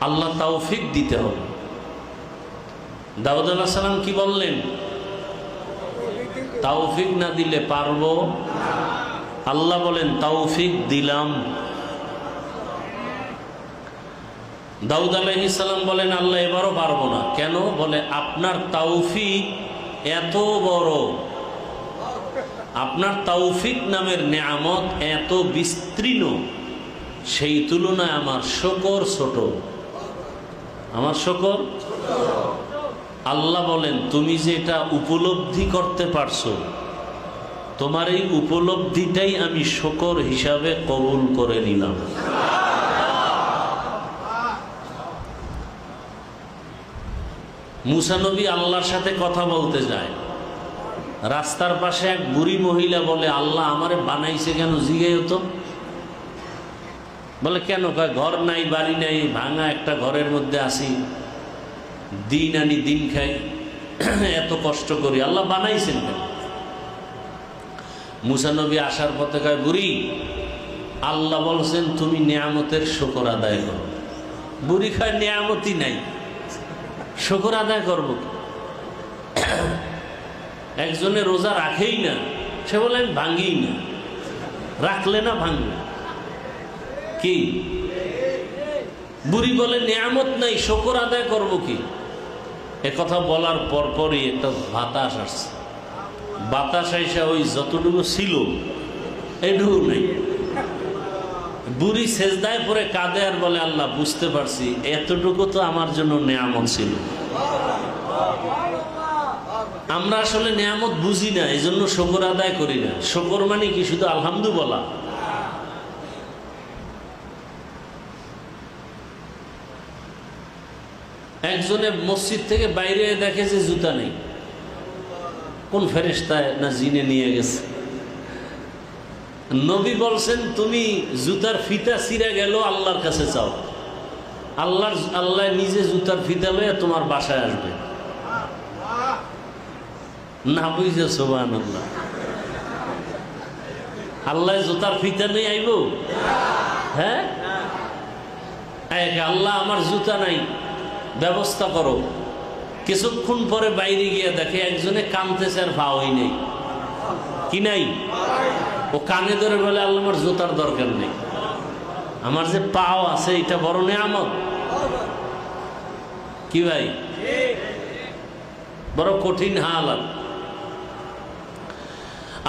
আল্লাহ তৌফিক দিতে হবে। দাউদ আলাইহিস সালাম কি বললেন? তৌফিক না দিলে পারবো। আল্লাহ বলেন তৌফিক দিলাম। দাউদ আলাইহিস সালাম বলেন আল্লাহ এবারও পারবো না। কেন? বলে আপনার তৌফিক এত বড়, আপনার তৌফিক নামের নেয়ামত এত বিস্তীর্ণ, সেই তুলনায় আমার শুকর ছোট। আমার শুকর। আল্লাহ বলেন তুমি যে এটা উপলব্ধি করতে পারছো, তোমার এই উপলব্ধিটাই আমি শুকর হিসাবে কবুল করে নিলাম। মুসা নবী আল্লাহর সাথে কথা বলতে যায়, রাস্তার পাশে এক বুড়ি মহিলা বলে আল্লাহ আমারে বানাইছে কেন জিজ্ঞেস তো। বলে কেন? কয় ঘর নাই, বাড়ি নাই, ভাঙা একটা ঘরের মধ্যে আসি, দিন আনি দিন খাই, এত কষ্ট করি, আল্লাহ বানাইছেন কেন? মুসা নবী আসার পথে কয় বুড়ি আল্লাহ বলছেন তুমি নিয়ামতের শুকর আদায় করো। বুড়ি কয় নিয়ামতই নাই, শুকর আদায় করবো। একজনে রোজা রাখেই না, সে বলে আমি ভাঙি না। রাখলে না ভাঙবে কি? বুড়ি বলে নিয়ামত নাই, শুকর আদায় করব কি? একথা বলার পরপরই একটা বাতাস আসছে। বাতাস আইসা ওই যতটুকু ছিল এটুকু নাই। বুড়ি সেজদায় পরে কাঁদে আর বলে আল্লাহ বুঝতে পারছি এতটুকু তো আমার জন্য নিয়ামত ছিল। আমরা আসলে নিয়ামত বুঝি না, এই জন্য শুকর আদায় করি না। শুকর মানে কি? শুধু আলহামদু বলা। একজনে মসজিদ থেকে বাইরে দেখে যে জুতা নেই। কোন ফেরেশতায় না জিনে নিয়ে গেছে। নবী বলছেন তুমি জুতার ফিতা ছিঁড়ে গেল আল্লাহর কাছে চাও, আল্লাহ নিজে জুতার ফিতা লয়ে তোমার বাসায় আসবে। না বুঝে সুবহানাল্লাহ। আল্লাহ জুতার ফিতা নেই আইব? হ্যাঁ, আল্লাহ আমার জুতা নাই, ব্যবস্থা করো। কিছুক্ষণ পরে বাইরে গিয়ে দেখে একজনে কানতেছে আর পাওয়াই নেই। কি নাই? ও কানে ধরে বলে আল্লাহ আমার জুতার দরকার নেই, আমার যে পাও আছে এটা বড় নিয়ামত। কি ভাই? বড় কঠিন হালাত।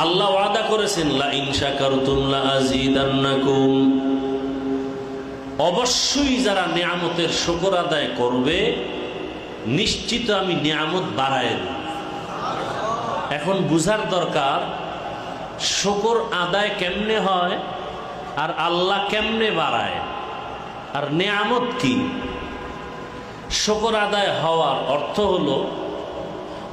আল্লাহ ওয়াদা করেছেন লা ইন শাকারতুম লা আযীদান্নাকুম, অবশ্যই যারা নিয়ামতের শুকর আদায় করবে নিশ্চিত আমি নিয়ামত বাড়ায় দেব। এখন বুঝার দরকার শুকর আদায় কেমনে হয় আর আল্লাহ কেমনে বাড়ায় আর নিয়ামত কি। শুকর আদায় হওয়ার অর্থ হলো,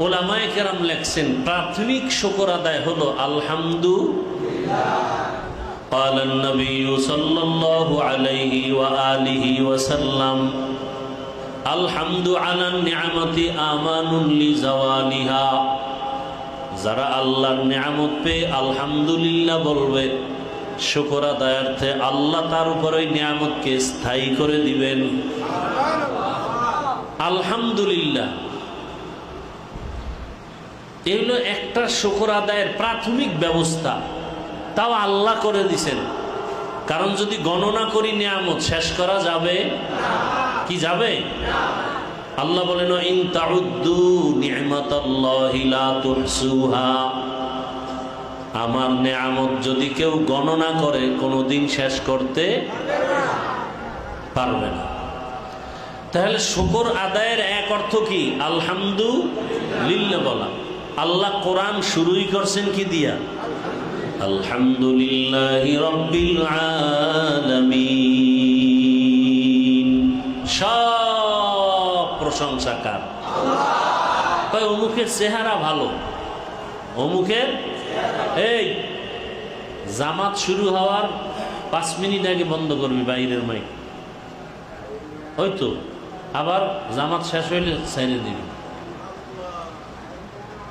উলামায়ে কেরাম লেখছেন প্রাথমিক শুকর আদায় হলো আলহামদুলিল্লাহ। قال النبي صلى الله عليه وآله وسلم الحمد على النعمة آمان لزوالها। যারা আল্লাহর নিয়ামত পেয়ে আলহামদুলিল্লাহ বলবে, শুকর আদায়ার্থে আল্লাহ তার উপরে নিয়ামতকে স্থায়ী করে দিবেন। আলহামদুলিল্লাহ এই হলো একটা শুকর আদায়ের প্রাথমিক ব্যবস্থা, তাও আল্লাহ করে দিছেন। কারণ যদি গণনা করি নিয়ামত শেষ করা যাবে কি? যাবে? আল্লাহ বলেন ইন তাউদ্দু নি'মাতাল্লাহি লা তুহসুহা, আমার নিয়ামত যদি কেউ গণনা করে কোনোদিন শেষ করতে পারবে না। তাহলে শুকর আদায়ের এক অর্থ কি? আলহামদুলিল্লাহ বলা। আল্লাহ কোরআন শুরুই করছেন কি দিয়া? আলহামদুলিল্লাহি রাব্বিল আলামিন। সব প্রশংসা কার? আল্লাহ। অমুকের চেহারা ভালো, অমুকের এই জামাত শুরু হওয়ার 5 মিনিট আগে বন্ধ করবি বাইরের মাইক, হয়তো আবার জামাত শেষ হইলে ছেড়ে দিবি।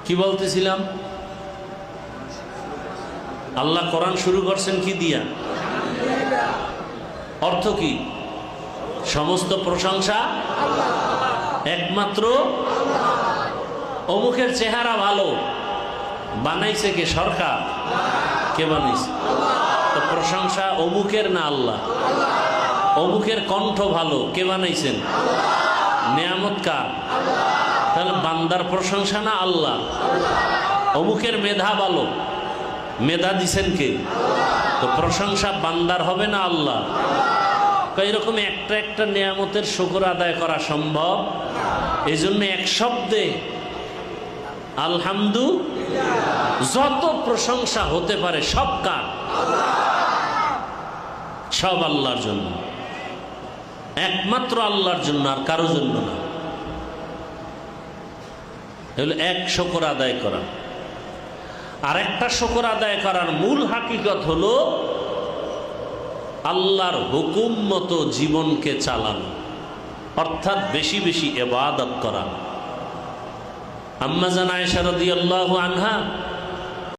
কি বলতেছিলাম? আল্লাহ কোরআন শুরু করছেন কি দিয়া? অর্থ কি? সমস্ত প্রশংসা একমাত্র অমুকের চেহারা ভালো, বানাইছে কে? সরকার? কে বানাইছে? তো প্রশংসা অমুকের না আল্লাহ? অমুকের কণ্ঠ ভালো, কে বানাইছেন? নেয়ামত কার? তাহলে বান্দার প্রশংসা না আল্লাহ? অমুকের মেধা ভালো, মেধা দিছেন কে? তো প্রশংসা বান্দার হবে না আল্লাহ? এরকম একটা একটা নেয়ামতের শুকর আদায় করা সম্ভব? এই জন্য এক শব্দে আলহামদুলিল্লাহ, যত প্রশংসা হতে পারে সব কার? সব আল্লাহর জন্য, একমাত্র আল্লাহর জন্য, আর কারো জন্য না। এগুলো এক শুকর আদায় করা। আর একটা শুকর আদায় করার মূল হাকিকত হলো আল্লাহর হুকুম মতো জীবনকে চালানো, অর্থাৎ বেশি বেশি ইবাদত করা। আম্মা জান আয়েশা রাদিয়াল্লাহু আনহা